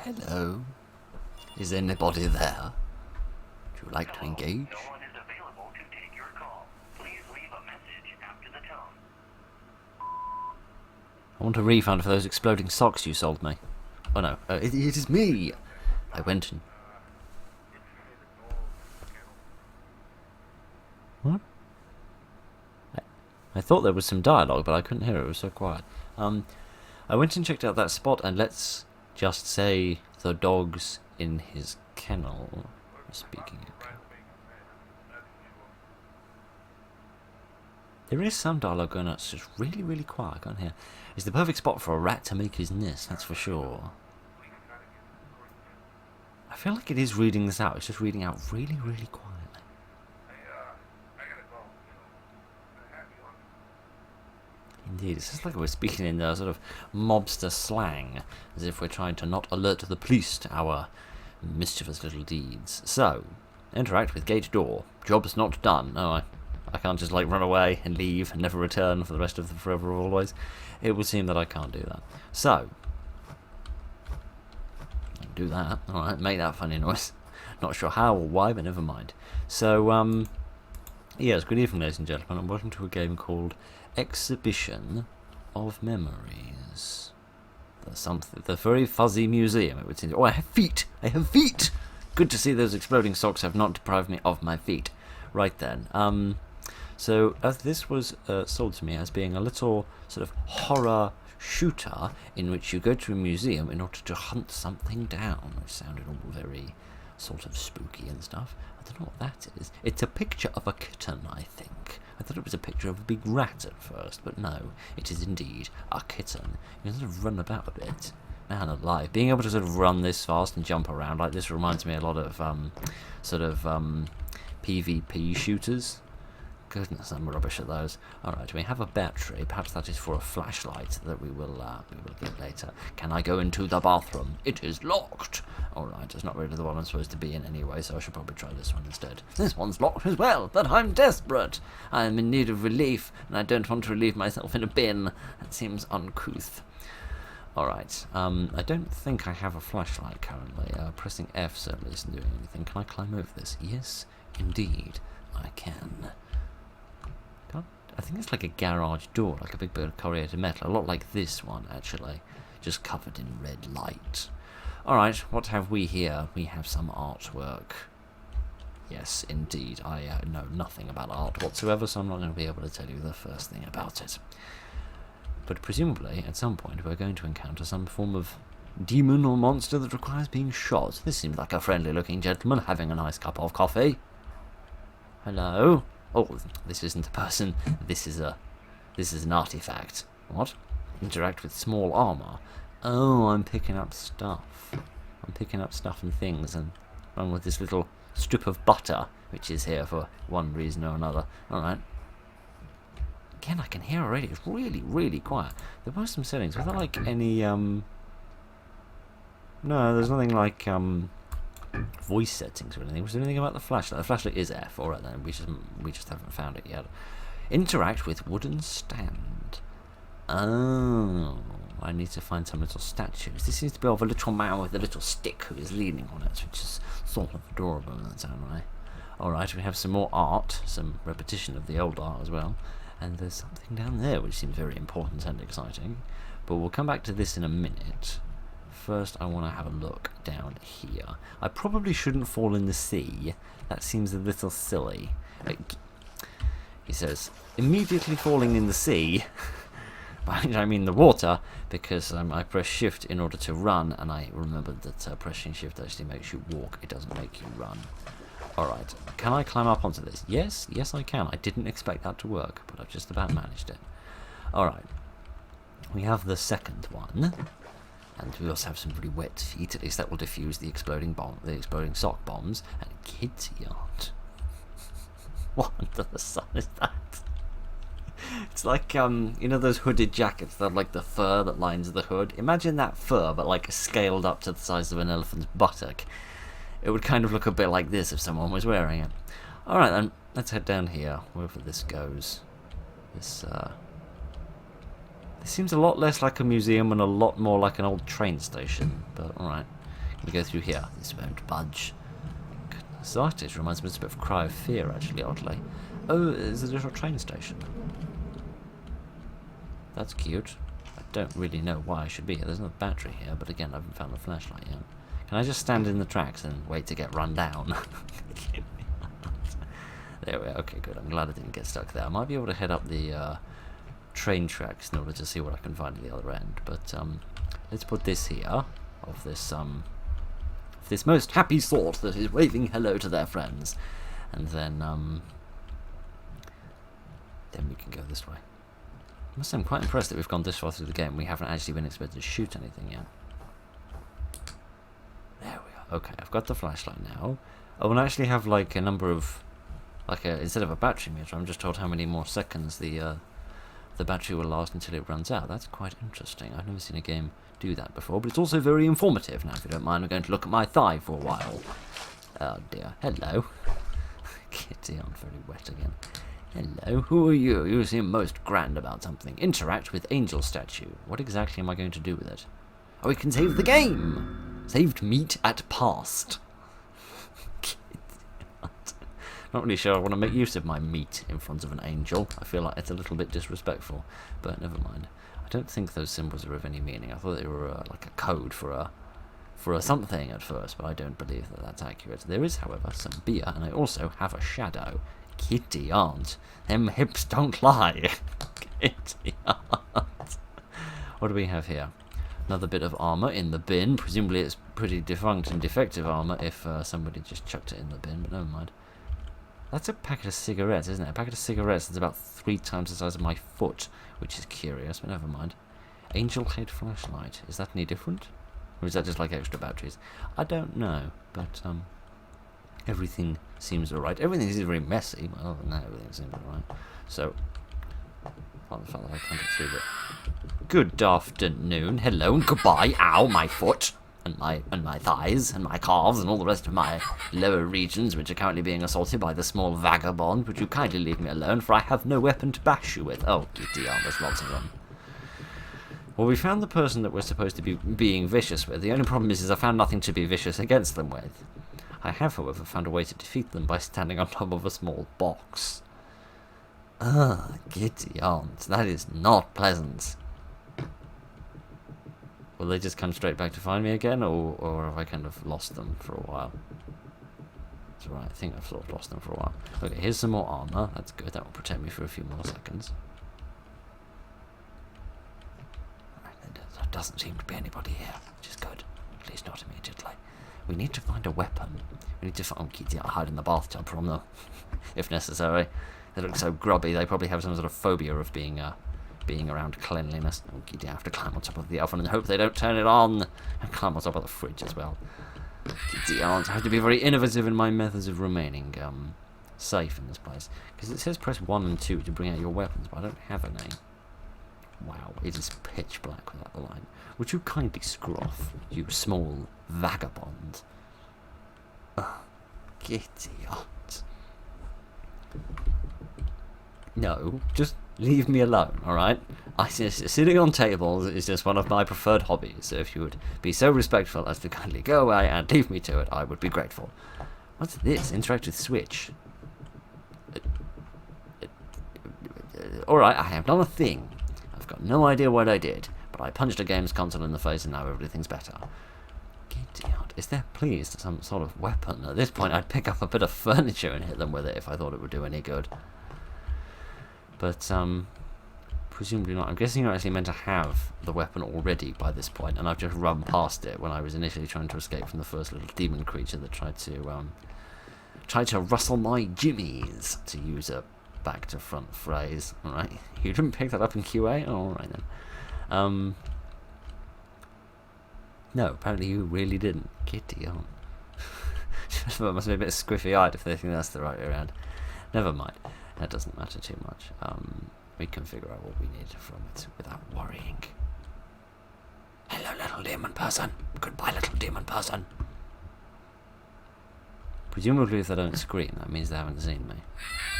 Hello? Is anybody there? Would you like to engage? No one is available to take your call. Please leave a message after the tone. I want a refund for those exploding socks you sold me. Oh no, it is me! I went and... What? I thought there was some dialogue, but I couldn't hear it. It was so quiet. I went and checked out that spot, and let's just say the dogs in his kennel are speaking. There is some dialogue going on. It's just really, really quiet. I can't hear. It's the perfect spot for a rat to make his nest, that's for sure. I feel like it is reading this out. It's just reading out really, really quietly. Indeed, it's just like we're speaking in sort of mobster slang, as if we're trying to not alert the police to our mischievous little deeds. So, interact with gate door. Job's not done. No, I can't just like run away and leave and never return for the rest of the forever or always. It would seem that I can't do that. So, I can do that. Alright, make that funny noise. Not sure how or why, but never mind. So, yes, good evening, ladies and gentlemen, and welcome to a game called Exhibition of Memories. The very fuzzy museum, it would seem. Oh, I have feet! I have feet! Good to see those exploding socks have not deprived me of my feet. Right then. So, as this was sold to me as being a little sort of horror shooter in which you go to a museum in order to hunt something down, which sounded all very sort of spooky and stuff. I don't know what that is. It's a picture of a kitten, I think. I thought it was a picture of a big rat at first, but no, it is indeed a kitten. You can sort of run about a bit. Man alive, being able to sort of run this fast and jump around like this reminds me a lot of PvP shooters. Goodness, I'm rubbish at those. Alright, we have a battery. Perhaps that is for a flashlight that we will get later. Can I go into the bathroom? It is locked. Alright, it's not really the one I'm supposed to be in anyway, so I should probably try this one instead. This one's locked as well, but I'm desperate. I am in need of relief, and I don't want to relieve myself in a bin. That seems uncouth. Alright, I don't think I have a flashlight currently. Pressing F certainly isn't doing anything. Can I climb over this? Yes, indeed, I can. I think it's like a garage door, like a big bit of corrugated metal, a lot like this one, actually, just covered in red light. Alright, what have we here? We have some artwork. Yes, indeed, I know nothing about art whatsoever, so I'm not going to be able to tell you the first thing about it. But presumably, at some point, we're going to encounter some form of demon or monster that requires being shot. This seems like a friendly-looking gentleman having a nice cup of coffee. Hello? Oh, this isn't a person. This is an artifact. What? Interact with small armor. Oh, I'm picking up stuff. I'm picking up stuff and things, and run with this little strip of butter, which is here for one reason or another. Alright. Again, I can hear already. It's really, really quiet. There were some settings. Was there like any, No, there's nothing like, voice settings or anything. Was there anything about the flashlight? The flashlight is F. Alright then, we just haven't found it yet. Interact with wooden stand. Oh, I need to find some little statues. This seems to be of a little man with a little stick who is leaning on it, which is sort of adorable in its own way. Alright, we have some more art, some repetition of the old art as well. And there's something down there which seems very important and exciting. But we'll come back to this in a minute. First, I want to have a look down here. I probably shouldn't fall in the sea. That seems a little silly. He says, immediately falling in the sea, by which I mean the water, because I press shift in order to run, and I remembered that pressing shift actually makes you walk. It doesn't make you run. Alright, can I climb up onto this? Yes, yes I can. I didn't expect that to work, but I've just about managed it. Alright, we have the second one. And we also have some really wet feet. At least that will defuse the exploding sock bombs. And kids' yacht. What under the sun is that? It's like you know those hooded jackets that have like the fur that lines the hood. Imagine that fur, but like scaled up to the size of an elephant's buttock. It would kind of look a bit like this if someone was wearing it. All right then, let's head down here, wherever this goes. This It seems a lot less like a museum and a lot more like an old train station, but alright. We go through here. This won't budge. Goodness, that artist reminds me a bit of Cry of Fear, actually, oddly. Oh, there's a little train station. That's cute. I don't really know why I should be here. There's no battery here, but again, I haven't found a flashlight yet. Can I just stand in the tracks and wait to get run down? There we are. Okay, good. I'm glad I didn't get stuck there. I might be able to head up the train tracks in order to see what I can find at the other end. But let's put this here of this most happy sort that is waving hello to their friends, and then we can go this way. I must say, I'm quite impressed that we've gone this far through the game. We haven't actually been expected to shoot anything yet. There we are. Okay, I've got the flashlight now. I will actually have like a number of, instead of a battery meter, I'm just told how many more seconds the battery will last until it runs out. That's quite interesting. I've never seen a game do that before, but it's also very informative. Now, if you don't mind, I'm going to look at my thigh for a while. Oh dear. Hello. Kitty, I'm very wet again. Hello, who are you? You seem most grand about something. Interact with Angel statue. What exactly am I going to do with it? Oh, we can save the game! Saved meat at past. Not really sure I want to make use of my meat in front of an angel. I feel like it's a little bit disrespectful, but never mind. I don't think those symbols are of any meaning. I thought they were like a code for a something at first, but I don't believe that that's accurate. There is, however, some beer, and I also have a shadow. Kitty aunt, them hips don't lie. Kitty aunt. What do we have here? Another bit of armour in the bin. Presumably it's pretty defunct and defective armour if somebody just chucked it in the bin, but never mind. That's a packet of cigarettes, isn't it? A packet of cigarettes that's about 3 times the size of my foot, which is curious, but never mind. Angel head flashlight. Is that any different? Or is that just like extra batteries? I don't know, but everything seems alright. Everything is very messy, but other than that, everything seems alright. So, apart from the fact that I can't get through it. Good afternoon, hello, and goodbye. Ow, my foot, and my thighs, and my calves, and all the rest of my lower regions, which are currently being assaulted by the small vagabond. Would you kindly leave me alone, for I have no weapon to bash you with. Oh, giddy, there's lots of them. Well, we found the person that we're supposed to be being vicious with. The only problem is I found nothing to be vicious against them with. I have, however, found a way to defeat them by standing on top of a small box. Giddy aunt, that is not pleasant. Will they just come straight back to find me again, or have I kind of lost them for a while? That's right, I think I've sort of lost them for a while. Okay, here's some more armour. That's good, that will protect me for a few more seconds. There doesn't seem to be anybody here, which is good. At least not immediately. We need to find a weapon. We need to find... Oh, Kitty, I'll hide in the bathtub from them, if necessary. They look so grubby, they probably have some sort of phobia of being around cleanliness. Oh, Kitty, I have to climb on top of the oven and hope they don't turn it on. And climb on top of the fridge as well. Kitty, I have to be very innovative in my methods of remaining safe in this place. Because it says press 1 and 2 to bring out your weapons, but I don't have any. Wow, it is pitch black without the light. Would you kindly screw off, you small vagabond? Kitty aunt. No, just leave me alone, alright? Sitting on tables is just one of my preferred hobbies, so if you would be so respectful as to kindly go away and leave me to it, I would be grateful. What's this? Interactive switch. Alright, I have done a thing. I've got no idea what I did, but I punched a games console in the face and now everything's better. Giddy aunt, is there please some sort of weapon? At this point I'd pick up a bit of furniture and hit them with it if I thought it would do any good. But, presumably not. I'm guessing you're actually meant to have the weapon already by this point, and I've just run past it when I was initially trying to escape from the first little demon creature that tried to rustle my jimmies, to use a back to front phrase. Alright, you didn't pick that up in QA? Oh, alright then. No, apparently you really didn't. Kitty aunt. Must be a bit squiffy-eyed if they think that's the right way around. Never mind. That doesn't matter too much. We can figure out what we need from it without worrying. Hello, little demon person. Goodbye, little demon person. Presumably if they don't scream, that means they haven't seen me.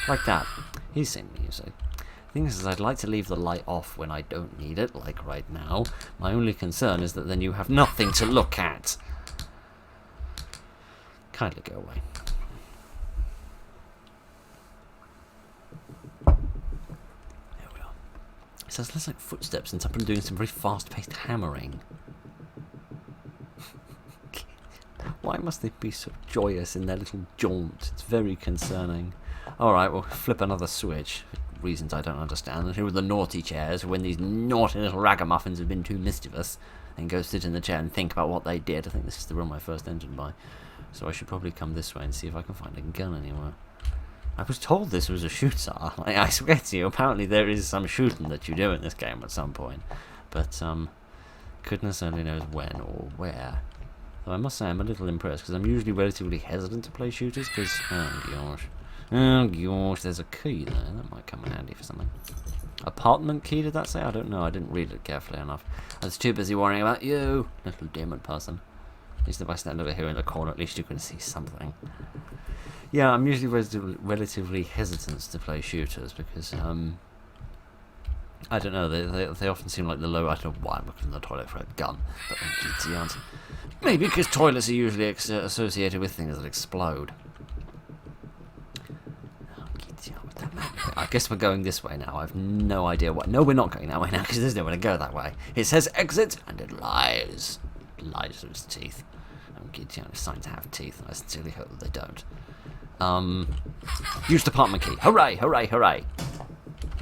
Like that. He's seen me, you see. The thing is, I'd like to leave the light off when I don't need it, like right now. My only concern is that then you have nothing to look at. Kindly go away. There we are. It sounds less like footsteps since I've been doing some very fast-paced hammering. Why must they be so joyous in their little jaunt? It's very concerning. Alright, we'll flip another switch. For reasons I don't understand. And here are the naughty chairs. When these naughty little ragamuffins have been too mischievous, then go sit in the chair and think about what they did. I think this is the room I first entered by. So I should probably come this way and see if I can find a gun anywhere. I was told this was a shooter. I swear to you, apparently there is some shooting that you do in this game at some point. But, goodness only knows when or where. Though I must say I'm a little impressed, because I'm usually relatively hesitant to play shooters, because, oh gosh, there's a key there. That might come in handy for something. Apartment key, did that say? I don't know, I didn't read it carefully enough. I was too busy worrying about you, little demon person. At least if I stand over here in the corner, at least you can see something. Yeah, I'm usually relatively hesitant to play shooters, because, I don't know, they often seem like the low. I don't know why I'm looking in the toilet for a gun, but it's the answer. Maybe because toilets are usually associated with things that explode. I guess we're going this way now. I have no idea why. No, we're not going that way now because there's nowhere to go that way. It says exit and it lies. It lies through its teeth. It's sign to have teeth. I sincerely hope that they don't. Use department key. Hooray! Hooray! Hooray!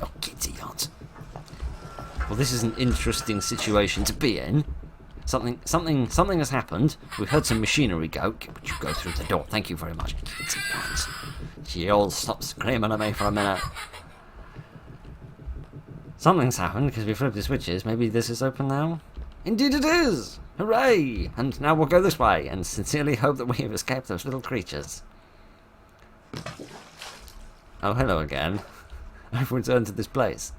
Oh, kitty aunt. Well, this is an interesting situation to be in. Something has happened. We've heard some machinery go. Would you go through the door? Thank you very much. You'll stop screaming at me for a minute. Something's happened because we flipped the switches. Maybe this is open now? Indeed it is! Hooray! And now we'll go this way and sincerely hope that we have escaped those little creatures. Oh, hello again. I've returned to this place.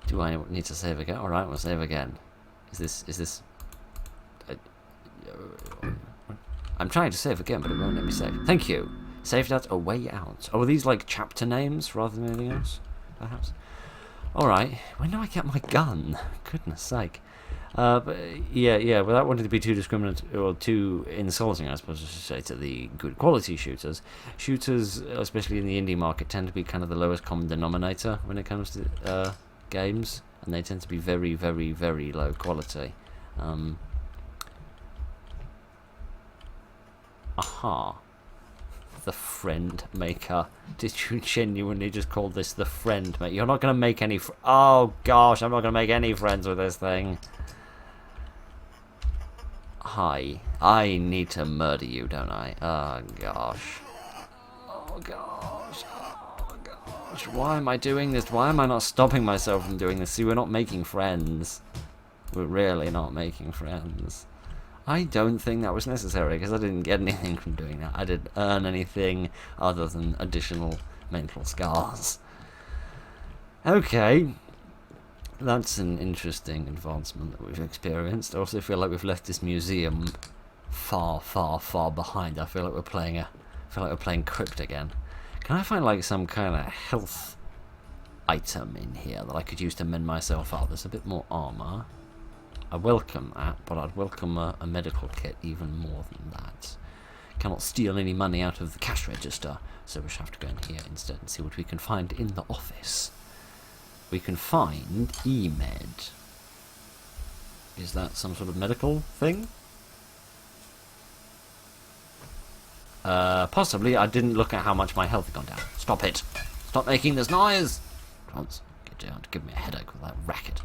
Do I need to save again? Alright, we'll save again. Is this... I'm trying to save again, but it won't let me save. Thank you. Saved at a way out. Oh, are these like chapter names rather than anything else? Perhaps. Alright. When do I get my gun? Goodness sake. But yeah, without wanting to be too discriminatory or too insulting, I suppose I should say, to the good quality shooters. Shooters, especially in the indie market, tend to be kind of the lowest common denominator when it comes to games. And they tend to be very, very, very low quality. Aha. The friend maker. Did you genuinely just call this the friend maker? You're not going to make any... Oh, gosh, I'm not going to make any friends with this thing. Hi. I need to murder you, don't I? Oh, gosh. Oh, gosh. Why am I doing this? Why am I not stopping myself from doing this? See, we're not making friends. We're really not making friends. I don't think that was necessary, because I didn't get anything from doing that. I didn't earn anything other than additional mental scars. Okay. That's an interesting advancement that we've experienced. I also feel like we've left this museum far, far, far behind. I feel like we're playing Crypt again. Can I find like some kind of health item in here that I could use to mend myself up? There's a bit more armor. I welcome that, but I'd welcome a medical kit even more than that. Cannot steal any money out of the cash register, so we shall have to go in here instead and see what we can find in the office. We can find E-Med. Is that some sort of medical thing? Possibly. I didn't look at how much my health had gone down. Stop it. Stop making this noise. Once. Get down to give me a headache with that racket.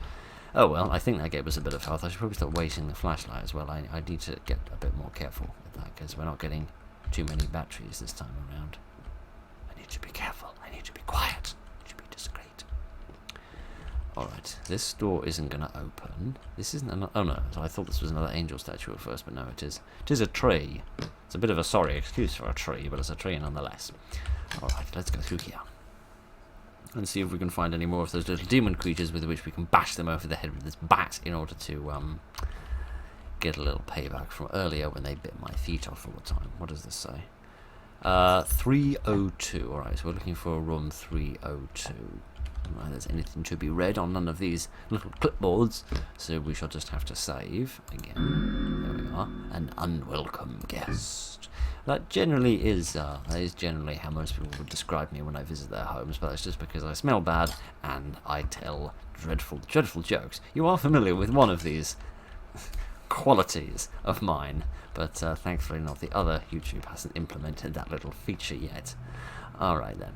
Oh well, I think that gave us a bit of health. I should probably start wasting the flashlight as well. I need to get a bit more careful with that, because we're not getting too many batteries this time around. I need to be careful. I need to be quiet. I need to be discreet. Alright, this door isn't going to open. This isn't another... Oh no, so I thought this was another angel statue at first, but no, it is. It is a tree. It's a bit of a sorry excuse for a tree, but it's a tree nonetheless. Alright, let's go through here. And see if we can find any more of those little demon creatures with which we can bash them over the head with this bat in order to get a little payback from earlier when they bit my feet off all the time. What does this say? 302. Alright, so we're looking for room 302. There's anything to be read on none of these little clipboards, so we shall just have to save again. There we are. An unwelcome guest. That generally is that is generally how most people would describe me when I visit their homes, but that's just because I smell bad and I tell dreadful, dreadful jokes. You are familiar with one of these qualities of mine, but thankfully not the other. YouTube hasn't implemented that little feature yet. Alright then.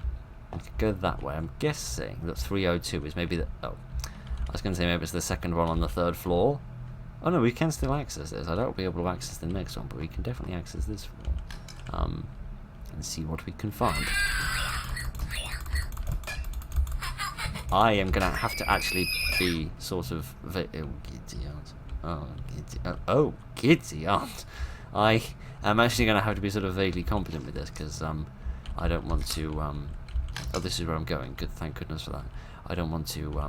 We could go that way. I'm guessing that 302 is maybe the... Oh. I was going to say maybe it's the second one on the third floor. Oh no, we can still access this. I don't be able to access the next one, but we can definitely access this floor. And see what we can find. I am going to have to actually be sort of... Oh, giddy aunt. I am actually going to have to be sort of vaguely competent with this, because I don't want to... oh, this is where I'm going. Good, thank goodness for that. I don't want to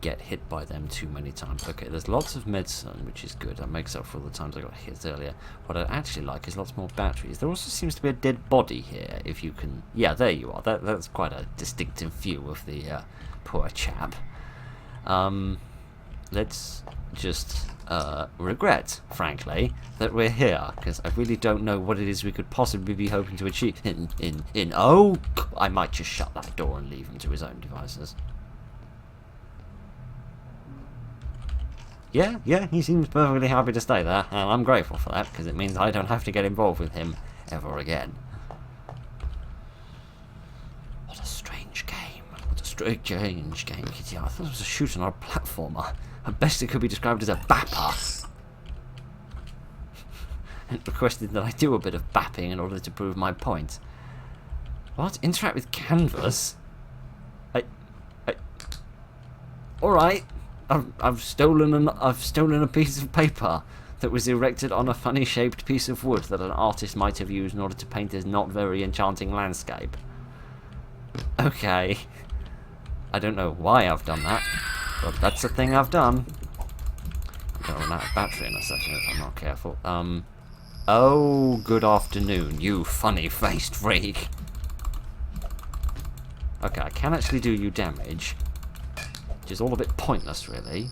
get hit by them too many times. Okay, there's lots of medicine, which is good. That makes up for all the times I got hit earlier. What I actually like is lots more batteries. There also seems to be a dead body here, if you can... Yeah, there you are. That's quite a distinctive view of the poor chap. Let's just regret, frankly, that we're here, because I really don't know what it is we could possibly be hoping to achieve Oh, I might just shut that door and leave him to his own devices. Yeah, he seems perfectly happy to stay there, and I'm grateful for that, because it means I don't have to get involved with him ever again. What a strange game. What a strange game, Kitty. I thought it was a shooting or a platformer. At best it could be described as a bapper. It requested that I do a bit of bapping in order to prove my point. What? Interact with canvas? Alright. I've stolen a piece of paper that was erected on a funny shaped piece of wood that an artist might have used in order to paint his not very enchanting landscape. Okay. I don't know why I've done that, but that's a thing I've done. I'm gonna run out of battery in a second if I'm not careful. Oh, good afternoon, you funny-faced freak. Okay, I can actually do you damage, which is all a bit pointless, really.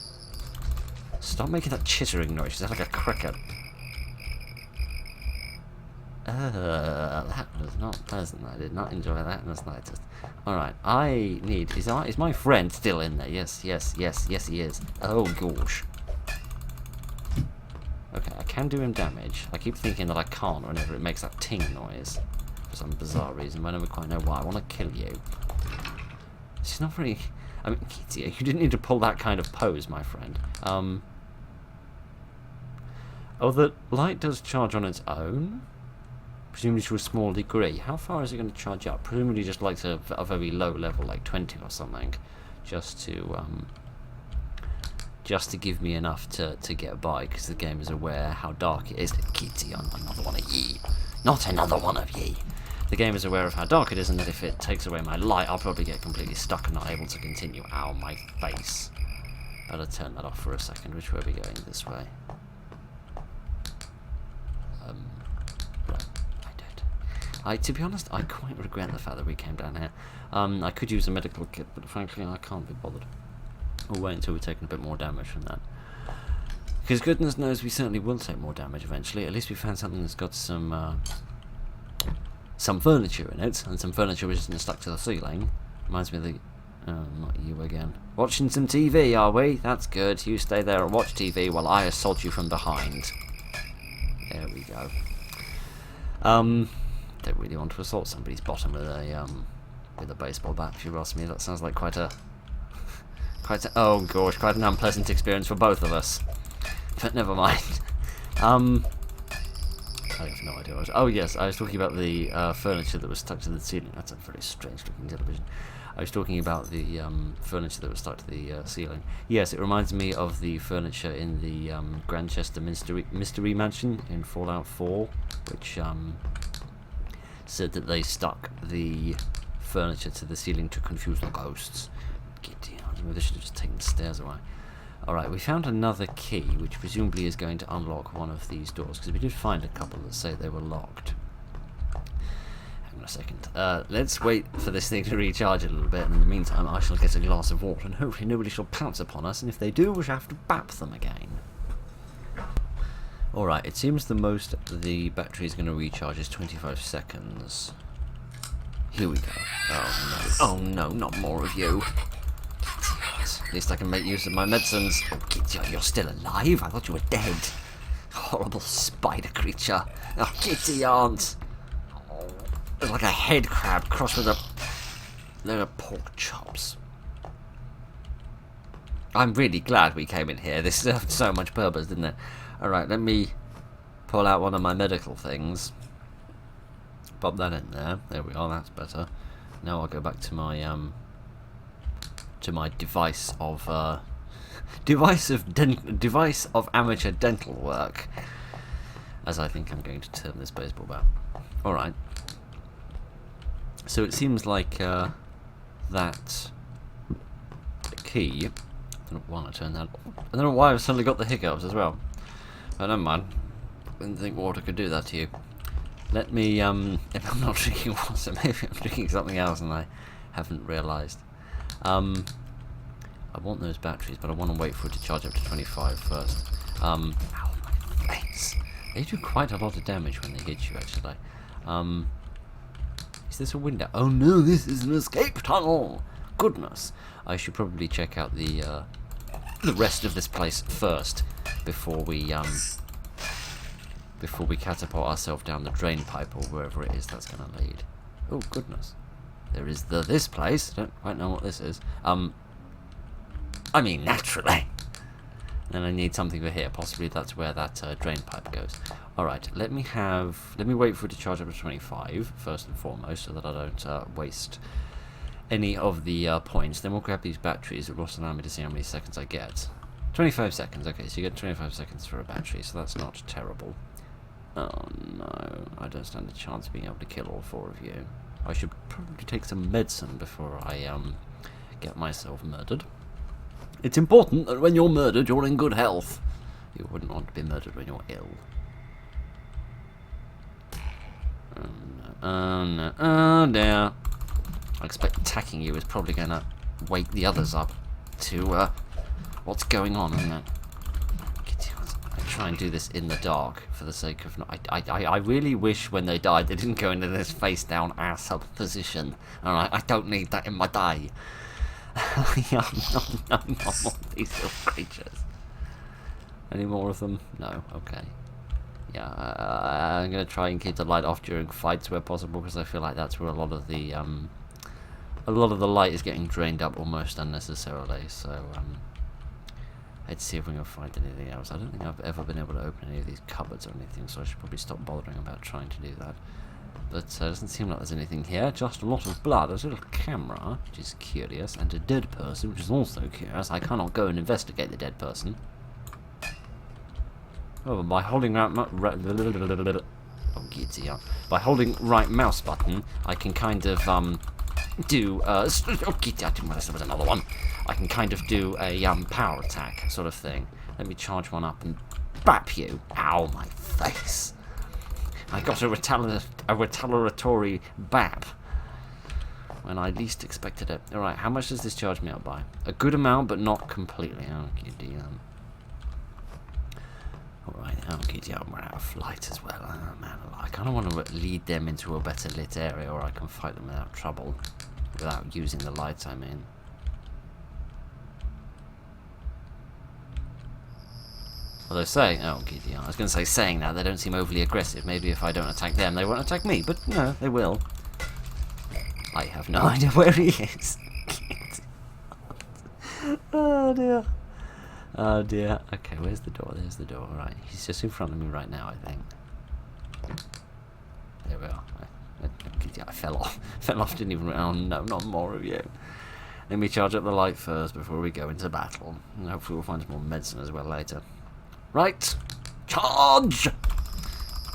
Stop making that chittering noise. Is that like a cricket? That was not pleasant. I did not enjoy that in the slightest. Alright, I need... Is my friend still in there? Yes, he is. Oh, gosh. Okay, I can do him damage. I keep thinking that I can't whenever it makes that ting noise. For some bizarre reason, but I never quite know why. I want to kill you. She's not very... I mean, Kitty, you didn't need to pull that kind of pose, my friend. Oh, the light does charge on its own? Presumably to a small degree. How far is it going to charge up? Presumably just like to a very low level, like 20 or something. Just to give me enough to get by, because the game is aware how dark it is. Kitty, another one of ye. Not another one of ye. The game is aware of how dark it is, and that if it takes away my light, I'll probably get completely stuck and not able to continue. Ow, my face. Better turn that off for a second. Which way are we going? This way. Right. To be honest, I quite regret the fact that we came down here. I could use a medical kit, but frankly, I can't be bothered. We'll wait until we've taken a bit more damage from that. Because goodness knows we certainly will take more damage eventually. At least we found something that's got some furniture in it, and some furniture which isn't stuck to the ceiling. Reminds me of the... Oh, not you again. Watching some TV, are we? That's good. You stay there and watch TV while I assault you from behind. There we go. Don't really want to assault somebody's bottom with a baseball bat, if you ask me. That sounds like quite an unpleasant experience for both of us. But never mind. I have no idea what I was... Oh yes, I was talking about the furniture that was stuck to the ceiling. That's a very strange looking television. I was talking about the furniture that was stuck to the ceiling. Yes, it reminds me of the furniture in the Grantchester Mystery Mansion in Fallout 4, which said that they stuck the furniture to the ceiling to confuse the ghosts. Maybe they should have just taken the stairs away. Alright, we found another key, which presumably is going to unlock one of these doors, because we did find a couple that say they were locked. I'm going to second. Let's wait for this thing to recharge a little bit, and in the meantime I shall get a glass of water, and hopefully nobody shall pounce upon us, and if they do we shall have to bap them again. Alright, it seems the most the battery is going to recharge is 25 seconds. Here we go. Oh no. Oh no, not more of you. At least I can make use of my medicines. Oh, Kitty, you're still alive? I thought you were dead. Horrible spider creature. Oh, Kitty, aren't. Oh, it's like a head crab crossed with a load of pork chops. I'm really glad we came in here. This served so much purpose, didn't it? Alright, let me pull out one of my medical things. Pop that in there. There we are, that's better. Now I'll go back to my device of device of amateur dental work, as I think I'm going to term this baseball bat. Alright. So it seems like that key, I don't know why I turned that. I don't know why I've suddenly got the hiccups as well. But never mind. Didn't think water could do that to you. Let me, if I'm not drinking water, maybe I'm drinking something else and I haven't realised. I want those batteries, but I want to wait for it to charge up to 25 first. Ow, my face. They do quite a lot of damage when they hit you, actually. Is this a window? Oh no, this is an escape tunnel! Goodness. I should probably check out the rest of this place first before we catapult ourselves down the drain pipe or wherever it is that's going to lead. Oh goodness, there is this place. I don't quite know what this is. I mean naturally. And I need something for here. Possibly that's where that drain pipe goes. All right, let me wait for it to charge up to 25 first and foremost, so that I don't waste any of the points. Then we'll grab these batteries. It will also allow me to see how many seconds I get. 25 seconds, okay, so you get 25 seconds for a battery, so that's not terrible. Oh no, I don't stand a chance of being able to kill all four of you. I should probably take some medicine before I get myself murdered. It's important that when you're murdered, you're in good health. You wouldn't want to be murdered when you're ill. Oh no, oh dear. I expect attacking you is probably going to wake the others up to what's going on, isn't it? I try and do this in the dark for the sake of I really wish when they died they didn't go into this face down ass up position. Alright, I don't need that in my day. No more of these little creatures. Any more of them? No, okay. Yeah, I'm gonna try and keep the light off during fights where possible, because I feel like that's where a lot of the light is getting drained up almost unnecessarily. So let's see if we can find anything else. I don't think I've ever been able to open any of these cupboards or anything, so I should probably stop bothering about trying to do that. But it doesn't seem like there's anything here, just a lot of blood. There's a little camera, which is curious, and a dead person, which is also curious. I cannot go and investigate the dead person. Oh, by holding right right mouse button, I can kind of do I didn't realize there was another one. I can kind of do a power attack sort of thing. Let me charge one up and bap you. Ow, my face. I got a retaliatory bap when I least expected it. Alright, how much does this charge me up by? A good amount, but not completely. Okay, damn. Alright, okay, yeah, we're out of light as well. Oh, man, I kind of want to lead them into a better lit area, or I can fight them without trouble. Without using the lights, I mean. Although saying, I was going to say saying that, they don't seem overly aggressive. Maybe if I don't attack them, they won't attack me. But no, they will. I have no idea where he is. Oh dear. Oh dear. Okay, where's the door? There's the door. Right, he's just in front of me right now, I think. There we are. I fell off. Fell off, didn't even... Oh no, not more of you. Let me charge up the light first before we go into battle. And hopefully we'll find some more medicine as well later. Right. Charge!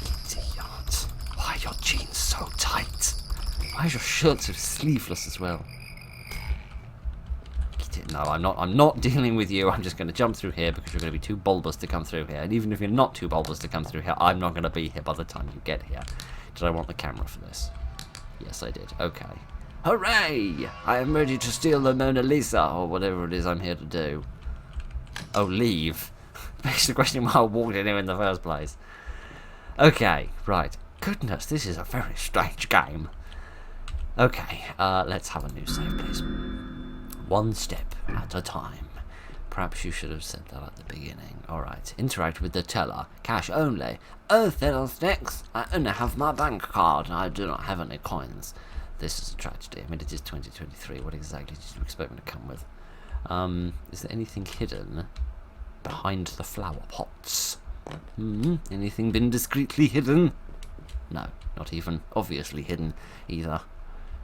Idiot. Why are your jeans so tight? Why is your shirt so sleeveless as well? No, I'm not dealing with you. I'm just going to jump through here because you're going to be too bulbous to come through here. And even if you're not too bulbous to come through here, I'm not going to be here by the time you get here. Did I want the camera for this? Yes, I did. Okay. Hooray! I am ready to steal the Mona Lisa, or whatever it is I'm here to do. Oh, leave. Makes the question why I walked in here in the first place. Okay, right. Goodness, this is a very strange game. Okay, let's have a new save, please. One step at a time. Perhaps you should have said that at the beginning. Alright, interact with the teller. Cash only. Oh, fiddlesticks! I only have my bank card. I do not have any coins. This is a tragedy. I mean, it is 2023. What exactly did you expect me to come with? Is there anything hidden behind the flower pots? Anything been discreetly hidden? No, not even obviously hidden either.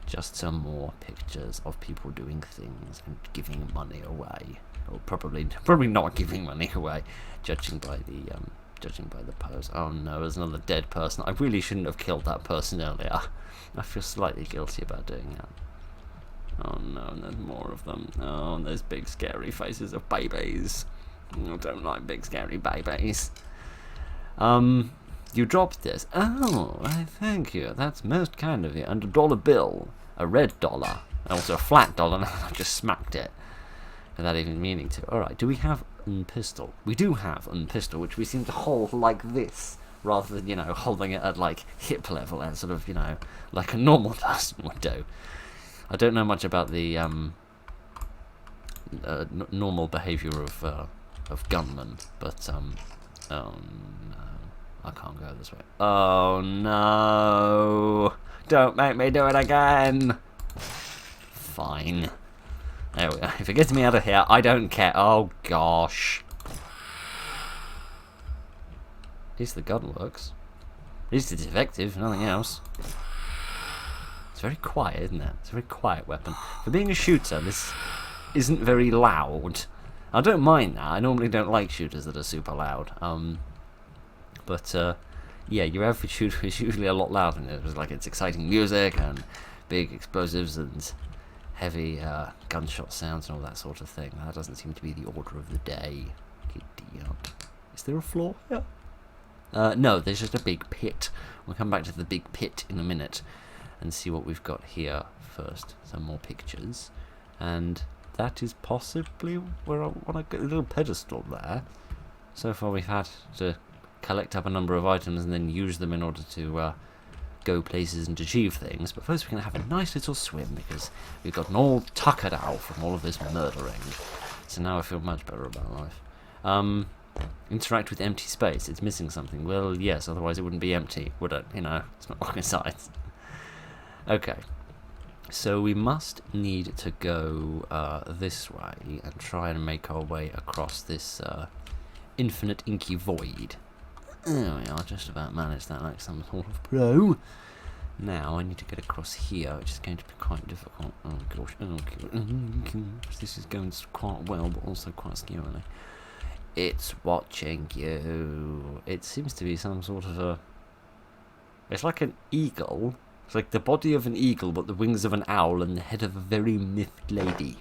Just some more pictures of people doing things and giving money away. Or probably not giving money away, judging by the pose. Oh no, there's another dead person. I really shouldn't have killed that person earlier. I feel slightly guilty about doing that. Oh no, and there's more of them. Oh, and there's big scary faces of babies. I don't like big scary babies. You dropped this. Oh, I thank you. That's most kind of you. And a dollar bill. A red dollar. And also a flat dollar. And I just smacked it. Without even meaning to. Alright, do we have pistol? We do have pistol, which we seem to hold like this. Rather than, holding it at, like, hip level. And sort of, like a normal person would do. I don't know much about the, normal behaviour of gunmen. But, oh no. I can't go this way. Oh no! Don't make me do it again! Fine. There we go. If it gets me out of here, I don't care. Oh gosh. At least the gun works. At least it's effective, nothing else. It's very quiet, isn't it? It's a very quiet weapon. For being a shooter, this isn't very loud. I don't mind that. I normally don't like shooters that are super loud. But, yeah, your average shooter is usually a lot louder than it. It's like it's exciting music and big explosives and heavy gunshot sounds and all that sort of thing. That doesn't seem to be the order of the day. Giddy up. Is there a floor here? No, there's just a big pit. We'll come back to the big pit in a minute and see what we've got here first. Some more pictures. And that is possibly where I want to get a little pedestal there. So far we've had to collect up a number of items and then use them in order to go places and achieve things. But first we're going to have a nice little swim because we've gotten all tuckered out from all of this murdering. So now I feel much better about life. Interact with empty space. It's missing something. Well, yes, otherwise it wouldn't be empty, would it? It's not rocket science. Okay. So we must need to go this way and try and make our way across this infinite inky void. There we are, just about managed that like some sort of pro. Now I need to get across here, which is going to be quite difficult. Oh gosh, this is going quite well, but also quite scarily. It's watching you. It seems to be some sort of a... It's like an eagle. It's like the body of an eagle, but the wings of an owl and the head of a very miffed lady.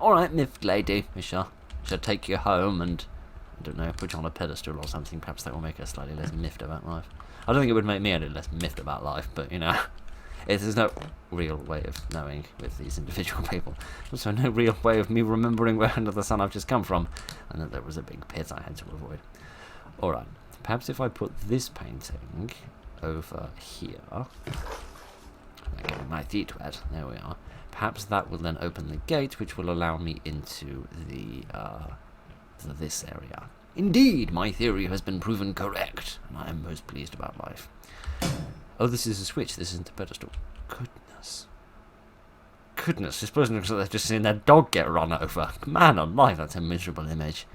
Alright, miffed lady, we shall take you home and... I don't know, put you on a pedestal or something. Perhaps that will make us slightly less miffed about life. I don't think it would make me any less miffed about life, but there's no real way of knowing with these individual people. Also, no real way of me remembering where under the sun I've just come from, and that there was a big pit I had to avoid. Alright, perhaps if I put this painting over here, I'm getting my feet wet, there we are. Perhaps that will then open the gate, which will allow me into the this area. Indeed, my theory has been proven correct, and I am most pleased about life. Oh, this is a switch. This isn't a pedestal. Goodness, this person looks like they've just seen their dog get run over. Man alive, that's a miserable image.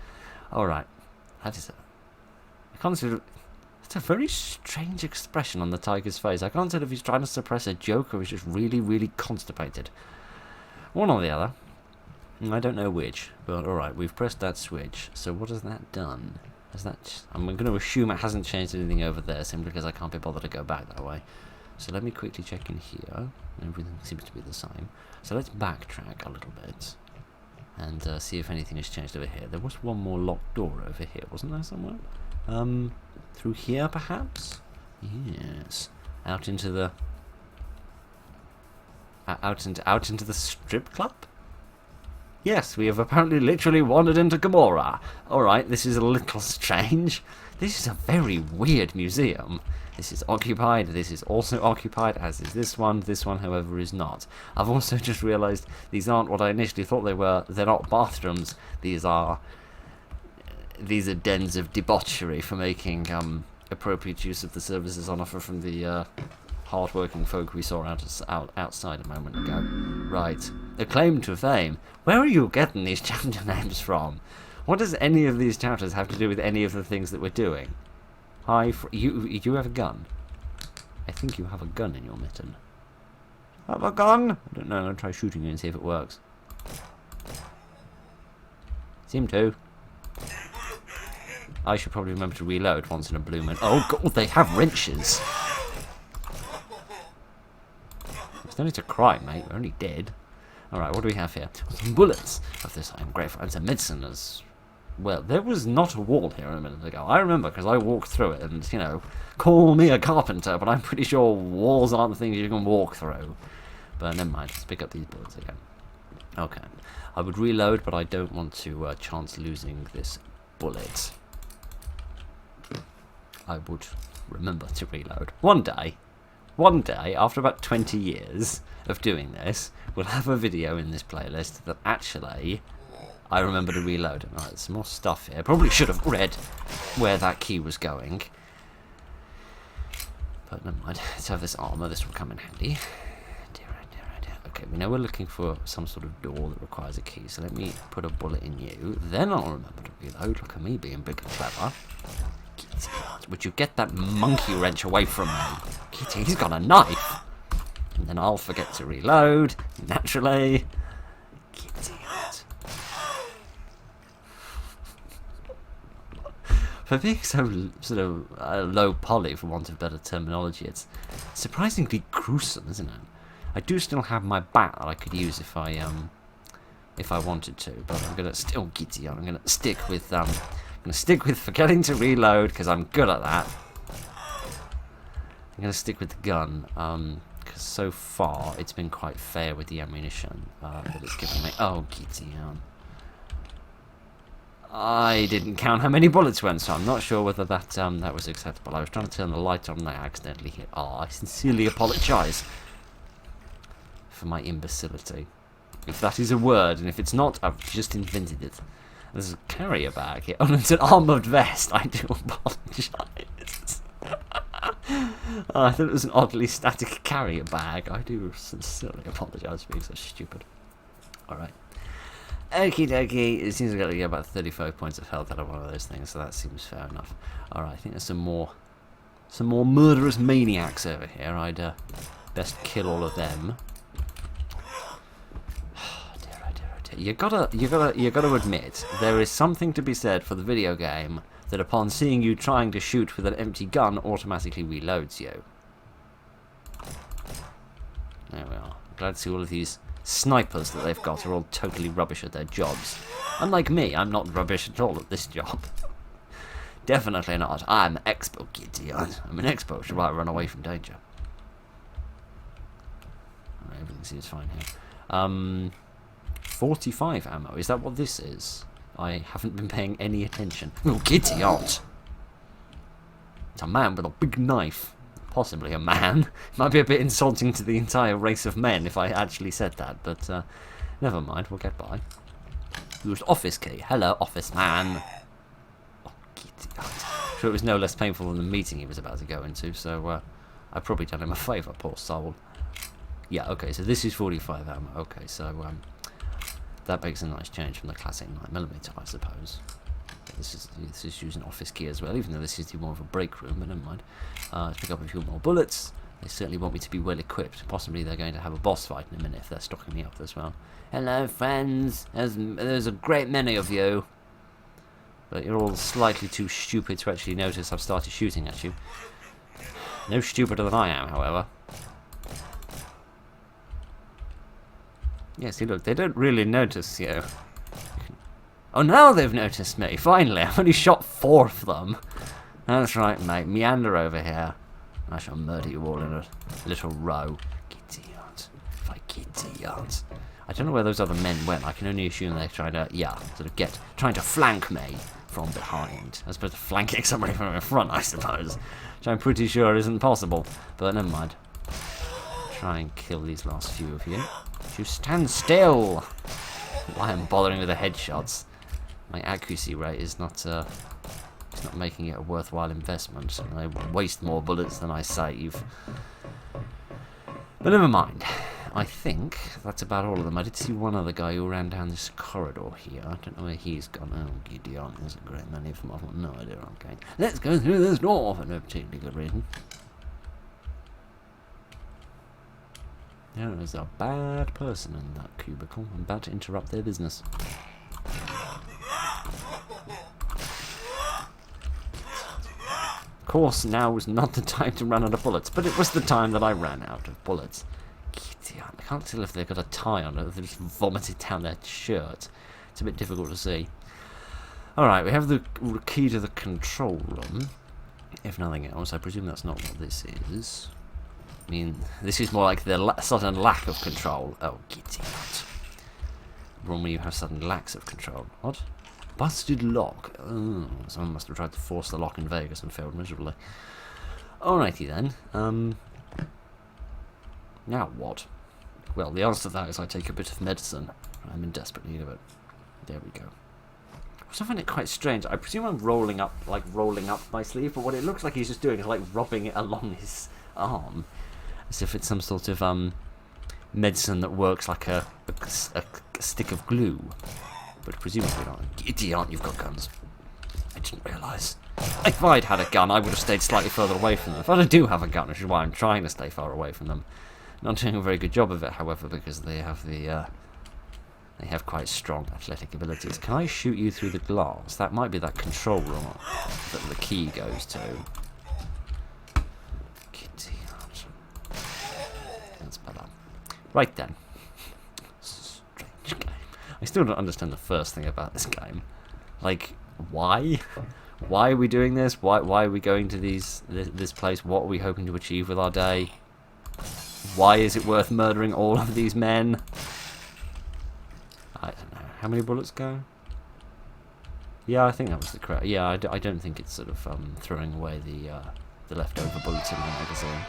Alright, that is it's a very strange expression on the tiger's face. I can't tell if he's trying to suppress a joke or he's just really, really constipated. One or the other. I don't know which, but alright, we've pressed that switch. So what has that done? I'm going to assume it hasn't changed anything over there, simply because I can't be bothered to go back that way. So let me quickly check in here. Everything seems to be the same. So let's backtrack a little bit and see if anything has changed over here. There was one more locked door over here, wasn't there somewhere? Through here perhaps? Yes. Out into the Out into the strip club? Yes, we have apparently literally wandered into Gomorrah. Alright, this is a little strange. This is a very weird museum. This is occupied, this is also occupied, as is this one, however, is not. I've also just realised these aren't what I initially thought they were. They're not bathrooms. These are dens of debauchery for making appropriate use of the services on offer from the hard-working folk we saw outside a moment ago. Right. Acclaim to fame. Where are you getting these chapter names from? What does any of these chapters have to do with any of the things that we're doing? Hi, you have a gun. I think you have a gun in your mitten. Have a gun? I don't know. I'm going to try shooting you and see if it works. Seem to. I should probably remember to reload once in a blue moon. Oh god, they have wrenches. There's no need to cry, mate. We're only dead. Alright, what do we have here? Some bullets of this I am grateful. And some medicine as well. There was not a wall here a minute ago. I remember because I walked through it and, you know, call me a carpenter, but I'm pretty sure walls aren't the things you can walk through. But never mind, let's pick up these bullets again. Okay. I would reload, but I don't want to chance losing this bullet. I would remember to reload. One day, after about 20 years of doing this, we'll have a video in this playlist that actually I remember to reload. Alright, there's some more stuff here. Probably should have read where that key was going. But never mind. Let's have this armour. This will come in handy. Dear. Okay, we know we're looking for some sort of door that requires a key, so let me put a bullet in you. Then I'll remember to reload. Look at me being big and clever. Kitty, would you get that monkey wrench away from me? Kitty, he's got a knife. And then I'll forget to reload, naturally. Kitty. For being so sort of low poly, for want of better terminology, it's surprisingly gruesome, isn't it? I do still have my bat that I could use if I wanted to, but I'm gonna still giddy on. I'm gonna stick with forgetting to reload because I'm good at that. I'm gonna stick with the gun because so far it's been quite fair with the ammunition that it's given me. Oh, giddy on. I didn't count how many bullets went, so I'm not sure whether that that was acceptable. I was trying to turn the light on and I accidentally hit R. I sincerely apologise for my imbecility. If that is a word, and if it's not, I've just invented it. There's a carrier bag here. Oh, it's an armoured vest. I do apologise. I thought it was an oddly static carrier bag. I do sincerely apologise for being so stupid. Alright. Okie dokie, it seems we've got to get about 35 points of health out of one of those things, so that seems fair enough. Alright, I think there's some more murderous maniacs over here. I'd best kill all of them. You gotta admit, there is something to be said for the video game that upon seeing you trying to shoot with an empty gun automatically reloads you. There we are. Glad to see all of these snipers that they've got are all totally rubbish at their jobs. Unlike me, I'm not rubbish at all at this job. Definitely not. I'm an expo kitty. I'm an expo. Should I run away from danger? Right, everything seems fine here. 45 ammo. Is that what this is? I haven't been paying any attention. Oh, kitty out. It's a man with a big knife. Possibly a man. It might be a bit insulting to the entire race of men if I actually said that, but never mind, we'll get by. Used office key. Hello, office man. Oh, kitty. Sure, it was no less painful than the meeting he was about to go into, so I've probably done him a favour, poor soul. Yeah, okay, so this is 45 ammo. Okay, so that makes a nice change from the classic 9mm, I suppose. This is using office key as well, even though this is more of a break room, but never mind. Let's pick up a few more bullets. They certainly want me to be well equipped. Possibly they're going to have a boss fight in a minute if they're stocking me up as well. Hello, friends. There's a great many of you. But you're all slightly too stupid to actually notice I've started shooting at you. No stupider than I am, however. Yeah, see, look, they don't really notice you. Oh, now they've noticed me. Finally, I've only shot 4 of them. That's right, mate. Meander over here. I shall murder you all in a little row. Get out. If I Idiot. I don't know where those other men went. I can only assume they're trying to, trying to flank me from behind. As opposed to flanking somebody from in front, I suppose. Which I'm pretty sure isn't possible. But never mind. Try and kill these last few of you. You stand still! Why am I bothering with the headshots? My accuracy rate is not, it's not making it a worthwhile investment. I waste more bullets than I save. But never mind. I think that's about all of them. I did see one other guy who ran down this corridor here. I don't know where he's gone. Oh, Gideon. There's a great many of them. I've got no idea where I'm going. Let's go through this door for no particularly good reason. There's a bad person in that cubicle. I'm about to interrupt their business. Of course, now was not the time to run out of bullets, but it was the time that I ran out of bullets. I can't tell if they've got a tie on it, or if they just vomited down their shirt. It's a bit difficult to see. Alright, we have the key to the control room. If nothing else, I presume that's not what this is. I mean, this is more like the sudden lack of control. Oh, giddy out. Normally you have sudden lacks of control. What? Busted lock. Oh, someone must have tried to force the lock in Vegas and failed miserably. Alrighty then. Now what? Well, the answer to that is I take a bit of medicine. I'm in desperate need of it. There we go. I find it quite strange. I presume I'm rolling up my sleeve, but what it looks like he's just doing is like rubbing it along his arm, as if it's some sort of medicine that works like a stick of glue. But presumably not. Idiot, you've got guns. I didn't realise. If I'd had a gun, I would have stayed slightly further away from them. If I do have a gun, which is why I'm trying to stay far away from them. Not doing a very good job of it, however, because they have they have quite strong athletic abilities. Can I shoot you through the glass? That might be that control room that the key goes to. That's better. Right then. Strange game. I still don't understand the first thing about this game. Like, why? Why are we doing this? Why are we going to this place? What are we hoping to achieve with our day? Why is it worth murdering all of these men? I don't know. How many bullets go? Yeah, I think that was the correct. Yeah, I don't think it's sort of throwing away the leftover bullets in the magazine.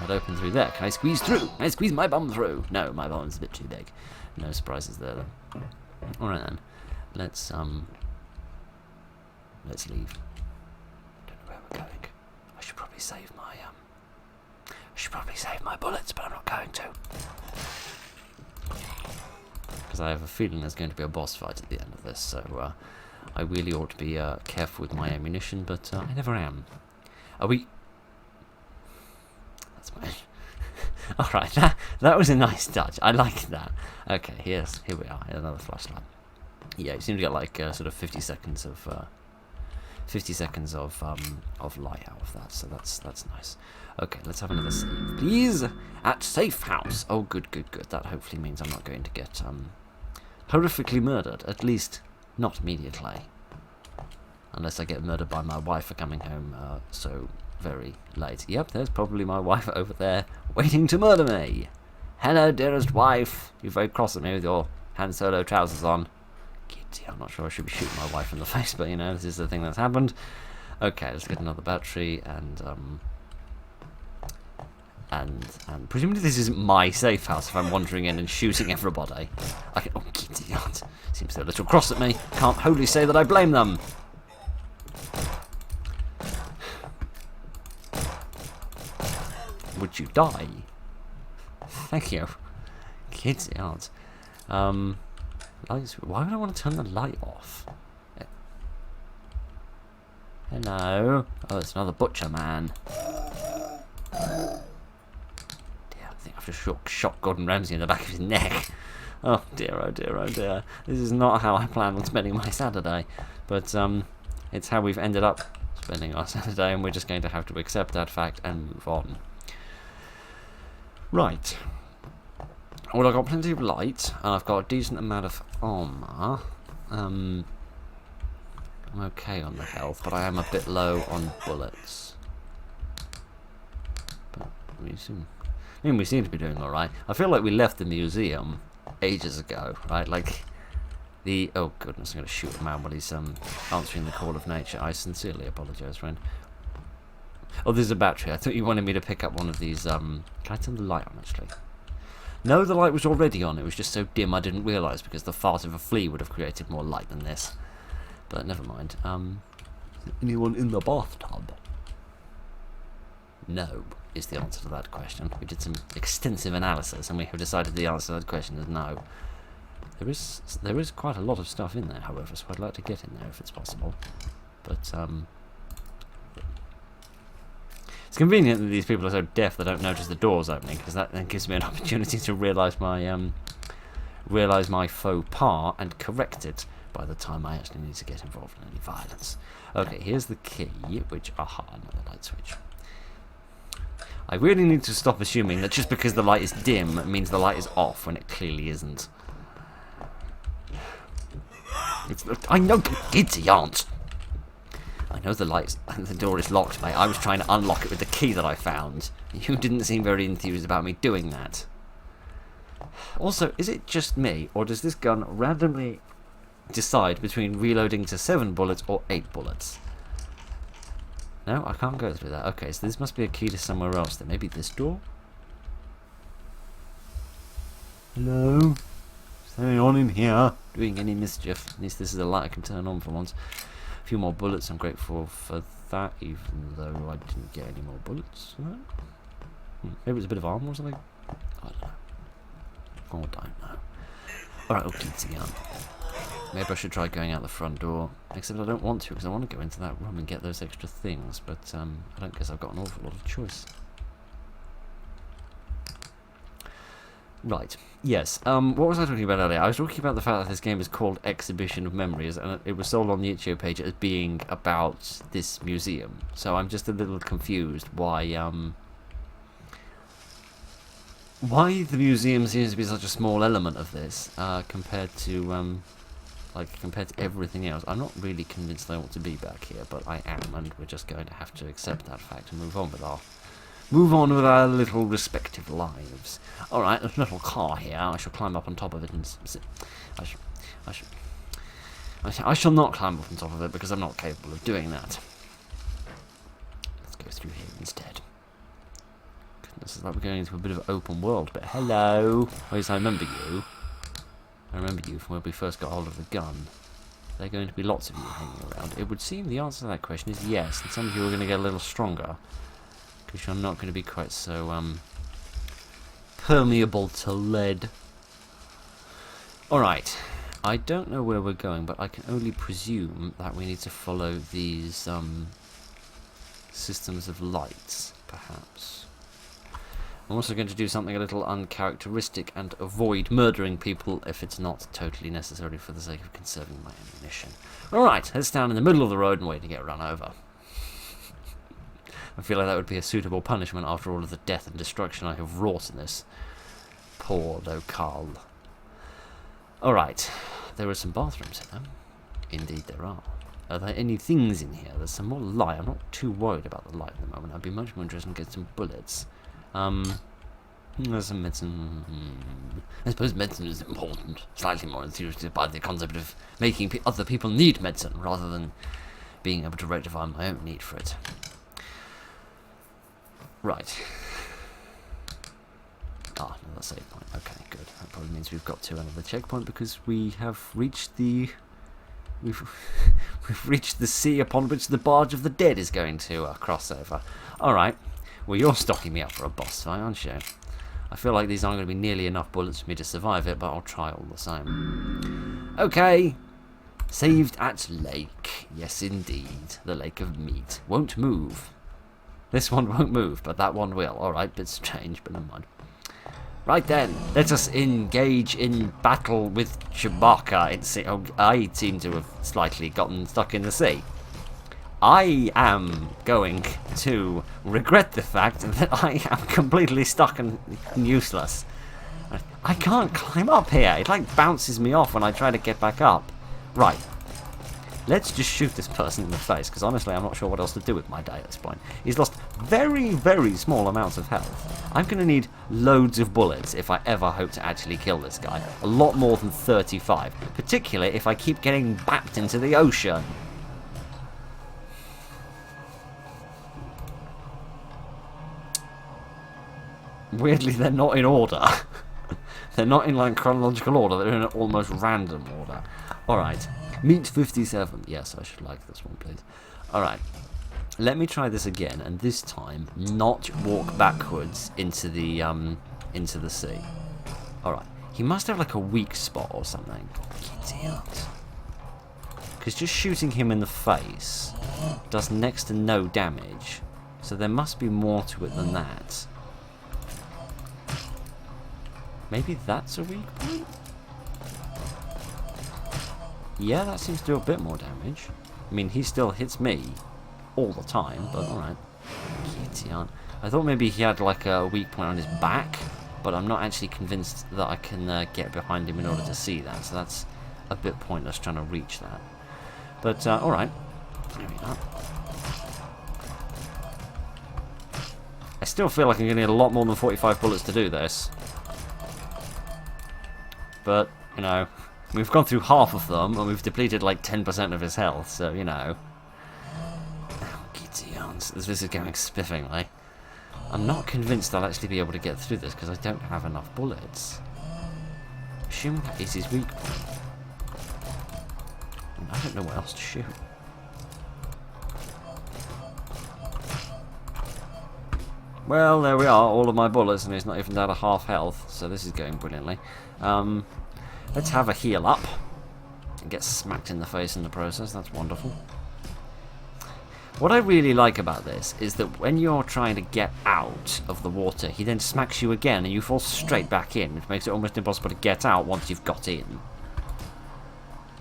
That open through there. Can I squeeze through? Can I squeeze my bum through? No, my bum's a bit too big. No surprises there then. Alright then. Let's leave. Don't know where we're going. I should probably save my bullets, but I'm not going to. Because I have a feeling there's going to be a boss fight at the end of this, so I really ought to be careful with my ammunition, but I never am. Are we... That's my... Alright, that was a nice touch. I like that. Okay, here we are. Another flashlight. Yeah, you seem to get like sort of 50 seconds of light out of that, so that's nice. Okay, let's have another save, please. At safe house. Oh, good. That hopefully means I'm not going to get horrifically murdered. At least not immediately, unless I get murdered by my wife for coming home so very late. Yep, there's probably my wife over there waiting to murder me. Hello, dearest wife. You're very cross at me with your Han Solo trousers on. I'm not sure I should be shooting my wife in the face, but you know, this is the thing that's happened. Okay, let's get another battery, and presumably this isn't my safe house if I'm wandering in and shooting everybody. I can, oh, idiot. Seems they're a little cross at me. Can't wholly say that I blame them. Would you die? Thank you. Idiot. Lights. Why would I want to turn the light off? Hello. Oh, it's another butcher man. Dear, I think I've just shot Gordon Ramsay in the back of his neck. Oh dear, oh dear, oh dear. This is not how I planned on spending my Saturday, but it's how we've ended up spending our Saturday, and we're just going to have to accept that fact and move on. Right. Well, I've got plenty of light, and I've got a decent amount of armour. I'm okay on the health, but I am a bit low on bullets. But maybe I mean, we seem to be doing alright. I feel like we left the museum ages ago, right? Like, the... Oh, goodness, I'm going to shoot a man while he's answering the call of nature. I sincerely apologise, friend. Oh, there's a battery. I thought you wanted me to pick up one of these... Can I turn the light on, actually? No, the light was already on. It was just so dim I didn't realise, because the fart of a flea would have created more light than this. But never mind. Anyone in the bathtub? No, is the answer to that question. We did some extensive analysis, and we have decided the answer to that question is no. There is quite a lot of stuff in there, however, so I'd like to get in there if it's possible. But, it's convenient that these people are so deaf they don't notice the doors opening, because that then gives me an opportunity to realise my faux pas and correct it by the time I actually need to get involved in any violence. Okay, here's the key, which, aha, another light switch. I really need to stop assuming that just because the light is dim means the light is off when it clearly isn't. I know the kids aren't. I know the door is locked, mate. I was trying to unlock it with the key that I found. You didn't seem very enthused about me doing that. Also, is it just me, or does this gun randomly decide between reloading to 7 bullets or 8 bullets? No, I can't go through that. Okay, so this must be a key to somewhere else then. Maybe this door? Hello? Is anyone in here doing any mischief? At least this is a light I can turn on for once. A few more bullets, I'm grateful for that, even though I didn't get any more bullets for that. Maybe it's a bit of armor or something? I don't know. I don't know. Alright, I'll keep it again. Maybe I should try going out the front door. Except I don't want to, because I want to go into that room and get those extra things, but I don't guess I've got an awful lot of choice. Right, yes. What was I talking about earlier? I was talking about the fact that this game is called Exhibition of Memories, and it was sold on the itch.io page as being about this museum. So I'm just a little confused why the museum seems to be such a small element of this, compared to everything else. I'm not really convinced I want to be back here, but I am, and we're just going to have to accept that fact and move on with our little respective lives. Alright, there's a little car here. I shall climb up on top of it and sit. I shall not climb up on top of it because I'm not capable of doing that. Let's go through here instead. Goodness, it's like we're going into a bit of an open world, but hello. Oh, yes, I remember you. I remember you from when we first got hold of the gun. There are going to be lots of you hanging around. It would seem the answer to that question is yes, and some of you are going to get a little stronger. Because you're not going to be quite so, permeable to lead. Alright. I don't know where we're going, but I can only presume that we need to follow these, systems of lights, perhaps. I'm also going to do something a little uncharacteristic and avoid murdering people if it's not totally necessary for the sake of conserving my ammunition. Alright, let's stand in the middle of the road and wait to get run over. I feel like that would be a suitable punishment after all of the death and destruction I have wrought in this poor locale. Alright, there are some bathrooms in them. Indeed there are. Are there any things in here? There's some more light. I'm not too worried about the light at the moment. I'd be much more interested in getting some bullets. There's some medicine. I suppose medicine is important. Slightly more enthused by the concept of making other people need medicine rather than being able to rectify my own need for it. Right. Ah, another save point. Okay, good. That probably means we've got to another checkpoint because we have reached the... We've reached the sea upon which the barge of the dead is going to cross over. Alright. Well, you're stocking me up for a boss fight, aren't you? I feel like these aren't going to be nearly enough bullets for me to survive it, but I'll try all the same. Okay. Saved at lake. Yes, indeed. The lake of meat. Won't move. This one won't move, but that one will. Alright, bit strange, but never mind. Right then, let us engage in battle with Chewbacca. I seem to have slightly gotten stuck in the sea. I am going to regret the fact that I am completely stuck and useless. I can't climb up here. It like bounces me off when I try to get back up. Right. Let's just shoot this person in the face, because honestly I'm not sure what else to do with my day at this point. He's lost very, very small amounts of health. I'm going to need loads of bullets if I ever hope to actually kill this guy. A lot more than 35, particularly if I keep getting bapped into the ocean. Weirdly, they're not in order. They're not in like chronological order, they're in an almost random order. Alright. Meet 57. Yes, I should like this one, please. Alright. Let me try this again, and this time not walk backwards into the sea. Alright. He must have like a weak spot or something. Idiot. Because just shooting him in the face does next to no damage. So there must be more to it than that. Maybe that's a weak point? Yeah, that seems to do a bit more damage. I mean, he still hits me all the time, but alright. I thought maybe he had like a weak point on his back, but I'm not actually convinced that I can get behind him in order to see that, so that's a bit pointless trying to reach that. But, alright. There we are. I still feel like I'm going to need a lot more than 45 bullets to do this. But, you know, we've gone through half of them, and we've depleted like 10% of his health, so, you know. Oh, Gideons. This is going spiffingly. I'm not convinced I'll actually be able to get through this, because I don't have enough bullets. Assuming that is his weak point. I don't know what else to shoot. Well, there we are, all of my bullets, and he's not even down to half health, so this is going brilliantly. Let's have a heal up and get smacked in the face in the process. That's wonderful. What I really like about this is that when you're trying to get out of the water, he then smacks you again and you fall straight back in, which makes it almost impossible to get out once you've got in.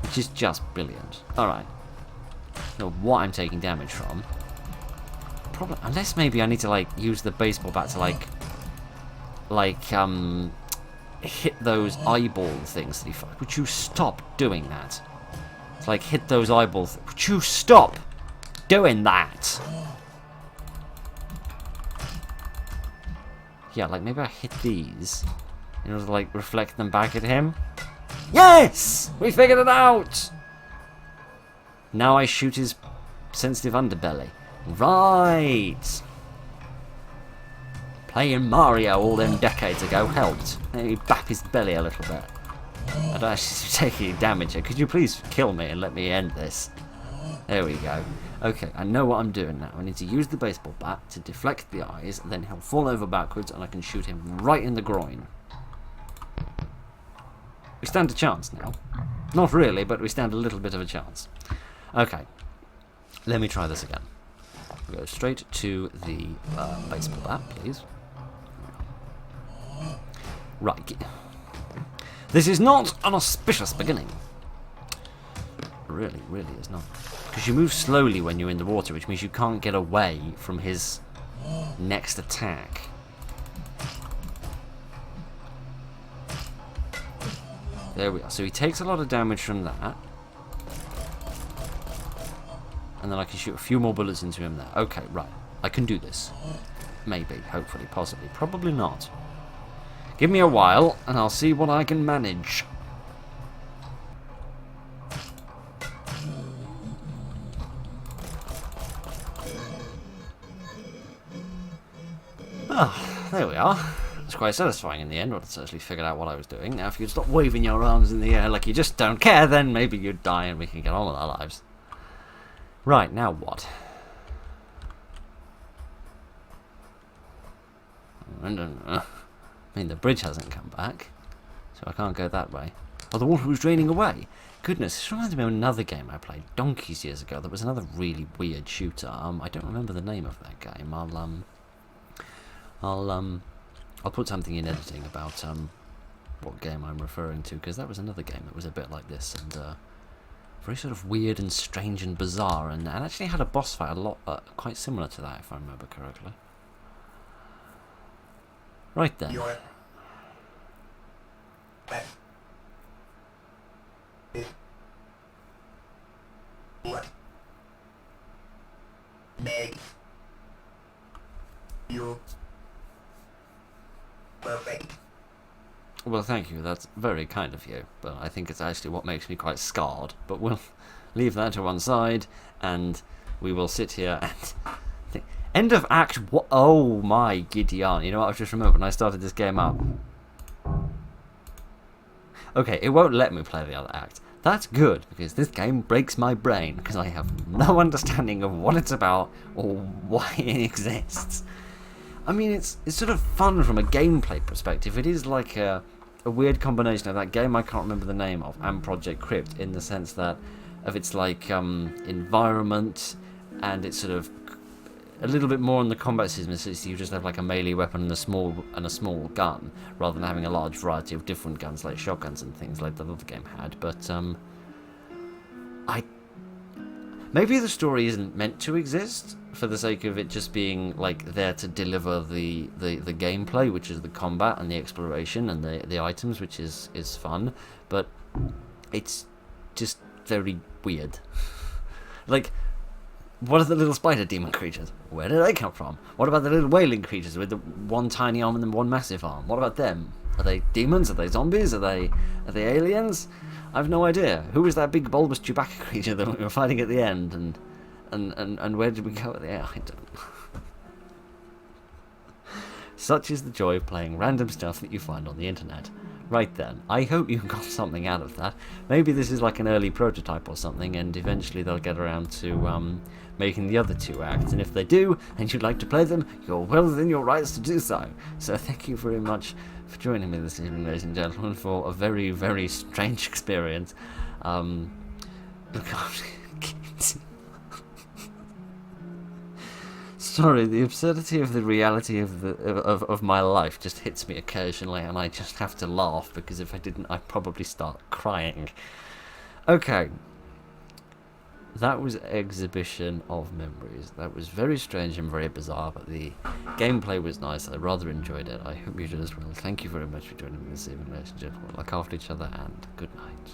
Which is just brilliant. Alright. Know what I'm taking damage from. Probably, unless maybe I need to like use the baseball bat to hit those eyeball things that he fired. Would you stop doing that? It's like hit those eyeballs. Would you stop doing that? Yeah, like maybe I hit these in order to like reflect them back at him. Yes! We figured it out! Now I shoot his sensitive underbelly. Right! Playing Mario all them decades ago helped. Maybe bap his belly a little bit. I don't actually take any damage here. Could you please kill me and let me end this? There we go. Okay, I know what I'm doing now. I need to use the baseball bat to deflect the eyes, then he'll fall over backwards and I can shoot him right in the groin. We stand a chance now. Not really, but we stand a little bit of a chance. Okay, let me try this again. We'll go straight to the baseball bat, please. Right. This is not an auspicious beginning. Really, really is not. Because you move slowly when you're in the water, which means you can't get away from his next attack. There we are. So he takes a lot of damage from that. And then I can shoot a few more bullets into him there. Okay, right. I can do this. Maybe, hopefully, possibly. Probably not. Give me a while, and I'll see what I can manage. Ah, there we are. It's quite satisfying in the end, once I actually figured out what I was doing. Now, if you'd stop waving your arms in the air like you just don't care, then maybe you'd die and we can get on with our lives. Right, now what? I don't know. I mean, the bridge hasn't come back, so I can't go that way. Oh, the water was draining away. Goodness, this reminds me of another game I played donkeys years ago. That was another really weird shooter. I don't remember the name of that game. I'll put something in editing about what game I'm referring to, because that was another game that was a bit like this and very sort of weird and strange and bizarre, and actually had a boss fight a lot quite similar to that, if I remember correctly. Right then. make you perfect. Well, thank you. That's very kind of you. But I think it's actually what makes me quite scarred. But we'll leave that to one side, and we will sit here and think. End of act. What? Oh my Gideon! You know what? I've just remembered when I started this game up. Okay, it won't let me play the other act. That's good, because this game breaks my brain, because I have no understanding of what it's about or why it exists. I mean, it's sort of fun from a gameplay perspective. It is like a weird combination of that game I can't remember the name of and Project Crypt, in the sense that of its like environment, and it's sort of a little bit more on the combat system, so you just have like a melee weapon and a small gun, rather than having a large variety of different guns like shotguns and things like that other game had. But maybe the story isn't meant to exist for the sake of it just being like there to deliver the gameplay, which is the combat and the exploration and the items, which is fun, but it's just very weird. Like, what are the little spider demon creatures? Where did they come from? What about the little whaling creatures with the one tiny arm and then one massive arm? What about them? Are they demons? Are they zombies? Are they aliens? I've no idea. Who was that big bulbous Chewbacca creature that we were fighting at the end? And where did we go at the end? I don't know. Such is the joy of playing random stuff that you find on the internet. Right then, I hope you got something out of that. Maybe this is like an early prototype or something, and eventually they'll get around to making the other two acts, and if they do, and you'd like to play them, you're well within your rights to do so. So thank you very much for joining me this evening, ladies and gentlemen, for a very, very strange experience. Sorry, the absurdity of the reality of my life just hits me occasionally, and I just have to laugh, because if I didn't, I'd probably start crying. Okay. That was Exhibition of Memories. That was very strange and very bizarre, but the gameplay was nice. I rather enjoyed it. I hope you did as well. Thank you very much for joining me this evening, ladies and gentlemen. Look after each other, and good night.